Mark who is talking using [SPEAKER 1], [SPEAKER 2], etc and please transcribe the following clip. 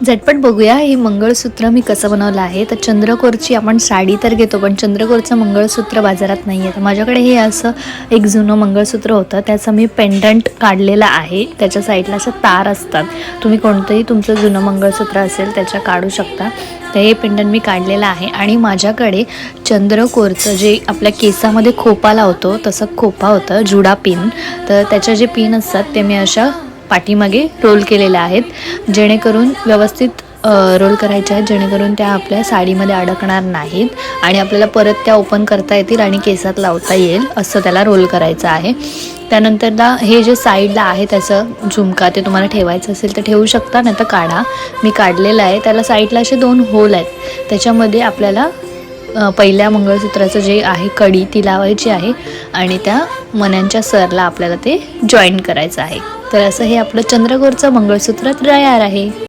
[SPEAKER 1] झटपट बघूया हे मंगळसूत्र मी कसं बनवलं आहे। तर चंद्रकोरची आपण साडी तर घेतो, पण चंद्रकोरचं मंगळसूत्र बाजारात नाही आहे। तर माझ्याकडे हे असं एक जुनं मंगळसूत्र होतं, त्याचं मी पेंडंट काढलेलं आहे। त्याच्या साईडला असं तार असतात, तुम्ही कोणतंही तुमचं जुनं मंगळसूत्र असेल त्याच्या काढू शकता। तर हे पेंडंट मी काढलेलं आहे आणि माझ्याकडे चंद्रकोरचं जे आपल्या केसामध्ये खोपा लावतो तसं खोपा होतं, जुडा पिन। तर त्याच्या जे पिन असतात ते मी अशा पाठीमागे रोल केलेल्या आहेत, जेणेकरून व्यवस्थित रोल करायच्या आहेत, जेणेकरून त्या आपल्या साडीमध्ये अडकणार नाहीत आणि आपल्याला परत त्या ओपन करता येतील आणि केसात लावता येईल असं त्याला रोल करायचं आहे। त्यानंतरला हे जे साईडला आहे त्याचं झुमका ते तुम्हाला ठेवायचं असेल तर ठेवू शकता, नाही तर काढा। मी काढलेलं आहे, त्याला साईडला असे 2 होल आहेत, त्याच्यामध्ये आपल्याला पहिल्या मंगळसूत्राचं जे आहे कडी ती लावायची आहे आणि त्या मण्यांच्या सरला आपल्याला ते जॉईन करायचं आहे। तर असं हे आपलं चंद्रकोरचं मंगळसूत्र तयार आहे।